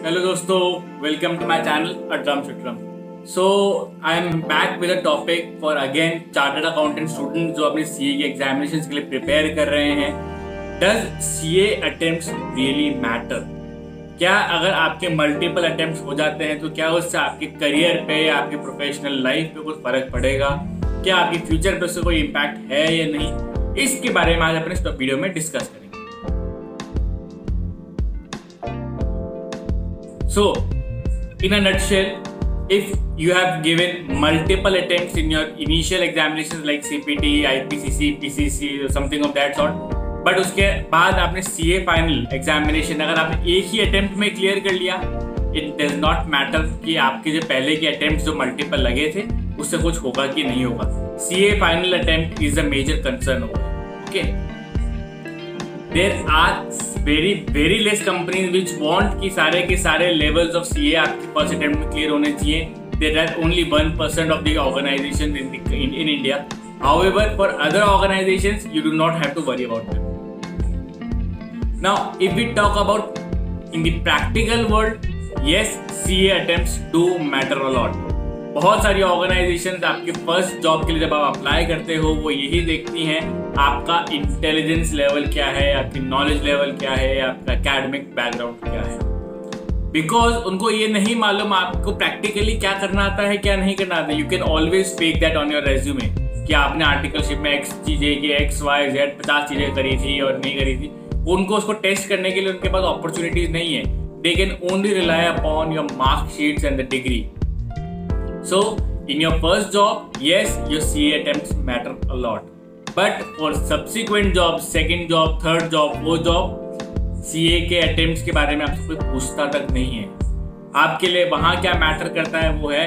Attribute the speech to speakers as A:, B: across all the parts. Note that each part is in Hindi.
A: हेलो दोस्तों, welcome to my channel Attram Chittram. So I am back with a topic for again chartered accountant student जो अपने सीए के एग्जामिनेशंस के लिए प्रिपेयर कर रहे हैं। Does CA attempts really matter? क्या अगर आपके मल्टीपल अटेम्प्ट्स हो जाते हैं तो क्या उससे आपके करियर पे या आपके प्रोफेशनल लाइफ पे कुछ फर्क पड़ेगा? क्या आपकी फ्यूचर पे उससे कोई इम्पैक्ट है या नहीं? इसके बारे में आज अपने इस वीडियो में डिस्कस करेंगे। So, in a nutshell, if you have given multiple attempts in your initial examinations like CPT, IPCC, PCC, something of that sort, but उसके बाद आपने CA final examination अगर आपने एक ही attempt में क्लियर कर लिया, it does not matter कि आपके जो पहले के attempts जो multiple लगे थे उससे कुछ होगा कि नहीं होगा। CA final attempt is a major concern होगा। Okay? There are very less companies which want कि सारे के सारे levels of CA आपके first attempt में clear होने चाहिए। There are only 1% of the organizations in India. However, for other organizations, you do not have to worry about them. Now, if we talk about in the practical world, yes, CA attempts do matter a lot. बहुत सारी ऑर्गेनाइजेशंस आपके फर्स्ट जॉब के लिए जब आप अप्लाई करते हो वो यही देखती हैं आपका इंटेलिजेंस लेवल क्या है, आपकी नॉलेज लेवल क्या है, आपका एकेडमिक बैकग्राउंड क्या है। बिकॉज उनको ये नहीं मालूम आपको प्रैक्टिकली क्या करना आता है, क्या नहीं करना आता है। You can always fake that on your resume कि आपने आर्टिकलशिप में एक्स चीजें की, एक्स वाई जेड 50 चीजें करी थी और नहीं करी थी। उनको उसको टेस्ट करने के लिए उनके पास अपॉर्चुनिटीज नहीं है। They can only rely upon your marksheets and the degree. So, in your first job, yes, your CA attempts matter a lot. But for subsequent jobs, second job, third job, वो job, CA के attempts के बारे में आपसे कोई पूछता तक नहीं है। आपके लिए वहाँ क्या मैटर करता है वो है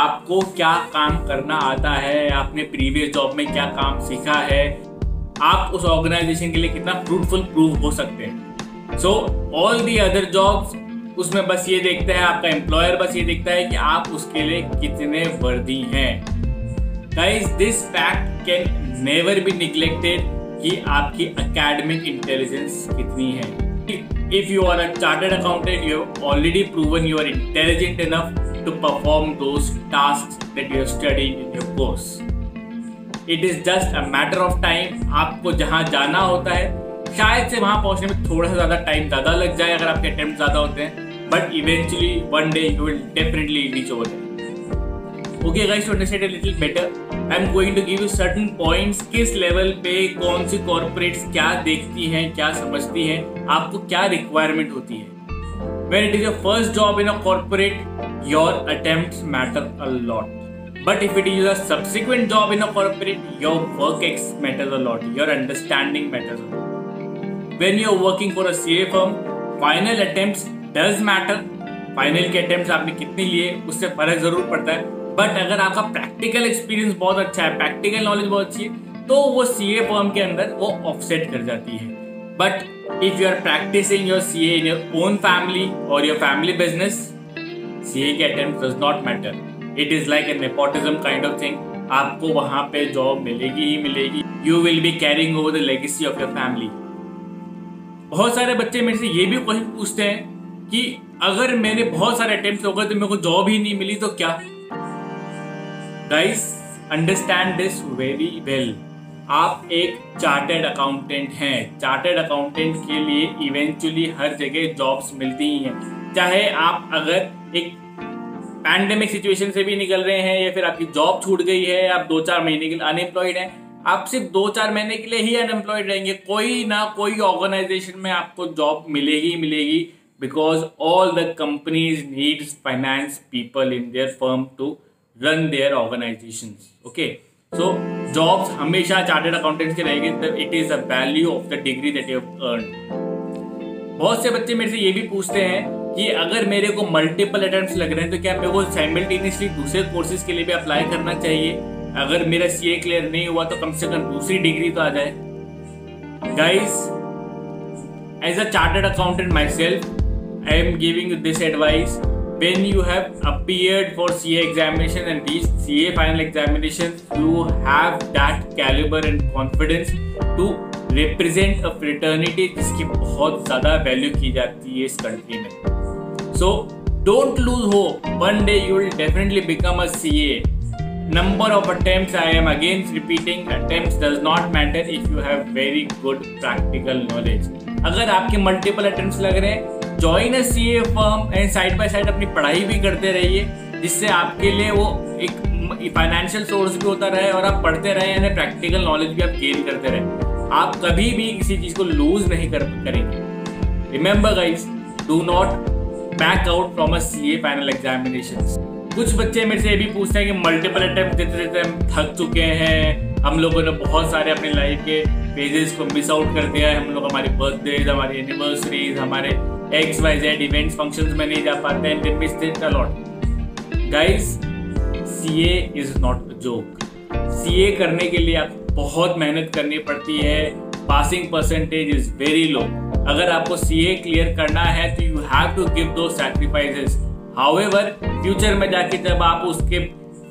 A: आपको क्या काम करना आता है, आपने प्रीवियस जॉब में क्या काम सीखा है, आप उस ऑर्गेनाइजेशन के लिए कितना फ्रूटफुल प्रूव हो सकते हैं। So, all the other jobs उसमें बस ये देखता है, आपका एम्प्लॉयर बस ये देखता है कि आप उसके लिए कितने वर्दी हैं। Guys, this fact can never be neglected कि आपकी एकेडमिक इंटेलिजेंस कितनी है। If you are a chartered accountant, you have already proven you are intelligent enough to perform those tasks that you have studied in your course. It is just a matter of time. आपको जहां जाना होता है शायद से वहां पहुंचने में थोड़ा सा ज्यादा टाइम ज्यादा लग जाए अगर आपके अटेम्प्ट ज्यादा होते हैं, but eventually one day you will definitely reach over there. Okay guys, to understand a little better, I am going to give you certain points किस लेवल पे कौन सी कॉर्पोरेट्स क्या देखती हैं, क्या समझती हैं, आपको क्या रिक्वायरमेंट होती है। When it is your first job in a corporate, your attempts matter a lot. But if it is a subsequent job in a corporate, your work matters a lot, your understanding matters a lot. When you are working for a CA firm, final attempts does matter. Final के attempts आपने कितने लिए उससे फर्क जरूर पड़ता है। बट अगर आपका प्रैक्टिकल एक्सपीरियंस बहुत अच्छा है, प्रैक्टिकल नॉलेज बहुत अच्छी है, तो वो CA फर्म के अंदर वो ऑफसेट कर जाती है। But if you are practising your CA in your own family or your family business, CA के attempts does not matter. It is like a nepotism kind of thing. आपको वहां पे जॉब मिलेगी ही मिलेगी। You will be carrying over the legacy of your family. बहुत सारे बच्चे मेरे से ये भी क्वेश्चन पूछते हैं कि अगर मेरे बहुत सारे अटेम्प्ट्स हो गए तो मेरे को जॉब ही नहीं मिली तो क्या? Guys, understand this very well. आप एक चार्टर्ड अकाउंटेंट हैं। चार्टर्ड अकाउंटेंट के लिए इवेंचुअली हर जगह जॉब्स मिलती ही हैं। चाहे आप अगर एक पैंडेमिक सिचुएशन से भी निकल रहे हैं या फिर आपकी जॉब छूट गई है, आप 2-4 महीने के लिए अनएम्प्लॉयड हैं, आप सिर्फ 2-4 महीने के लिए ही अनएम्प्लॉयड रहेंगे, कोई ना कोई ऑर्गेनाइजेशन में आपको जॉब मिलेगी because all the companies needs finance people in their firm to run their organisations. Okay, so jobs हमेशा चार्टर्ड अकाउंटेंट्स के रहेंगे। It is the value of the degree that you have earned. बहुत से बच्चे मेरे से ये भी पूछते हैं कि अगर मेरे को मल्टीपल अटेम्प्ट्स लग रहे हैं तो क्या मेरे को साइमल्टेनियसली दूसरे कोर्सेज के लिए भी अप्लाई करना चाहिए? अगर मेरा CA क्लियर नहीं हुआ तो कम से कम दूसरी डिग्री तो आ जाए। Guys, as a chartered accountant myself, I am giving you this advice. When you have appeared for CA examination and reached CA final examination, you have that caliber and confidence to represent a fraternity जिसकी बहुत ज़्यादा वैल्यू की जाती है इस कंट्री में। So don't lose hope. One day you will definitely become a CA. Number of attempts, I am again repeating, attempts does not matter if you have very good practical knowledge. अगर आपके मल्टीपल अटेम्प्ट्स लग रहे हैं, join a CA firm and side by side अपनी पढ़ाई भी करते रहिए, जिससे आपके लिए वो एक फाइनेंशियल सोर्स भी होता रहे और आप पढ़ते रहे यानी प्रैक्टिकल नॉलेज भी आप गेन करते रहे। आप कभी भी किसी चीज को लूज नहीं करेंगे। Remember guys, do not back out from a CA final examinations. कुछ बच्चे मेरे से ये भी पूछते हैं कि मल्टीपल अटेम्प्ट देते देते हम थक चुके हैं, हम लोगों ने बहुत सारे अपने लाइफ के फेजेस को मिस आउट कर दिया है, हम लोग हमारी बर्थडेज, हमारी एनिवर्सरीज, हमारे XYZ इवेंट्स फंक्शंस में नहीं जा पाते हैं, they miss it a lot. Guys, CA is not a joke. CA करने के लिए आपको बहुत मेहनत करनी पड़ती है, passing percentage is very low. अगर आपको CA क्लियर करना है तो यू हैव टू गिव दो सैक्रिफाइसेस। हाउएवर, फ्यूचर में जाके जब आप उसके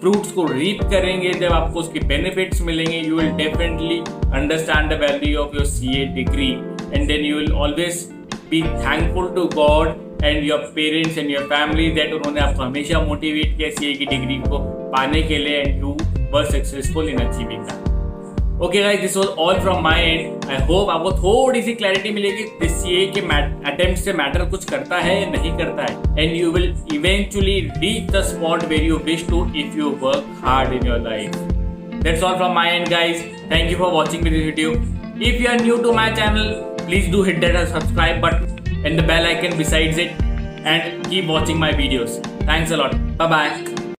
A: फ्रूट्स को रीप करेंगे, जब आपको उसके बेनिफिट्स मिलेंगे, you will definitely understand the value of your CA degree and then you will always be thankful to God and your parents and your family that उन्होंने आपको हमेशा मोटिवेट किया CA की डिग्री को पाने के लिए and you were successful in achieving that. Okay guys, this was all from my and. I hope आपको थोड़ी सी क्लैरिटी मिलेगी कि CA के अटेम्प्ट से मैटर कुछ करता है या नहीं करता है, and you will eventually reach the spot where you wish to if you work hard in your life. That's all from my end guys, thank you for watching this video. If you are new to my channel, please do hit that subscribe button and the bell icon besides it and keep watching my videos. Thanks a lot. Bye bye.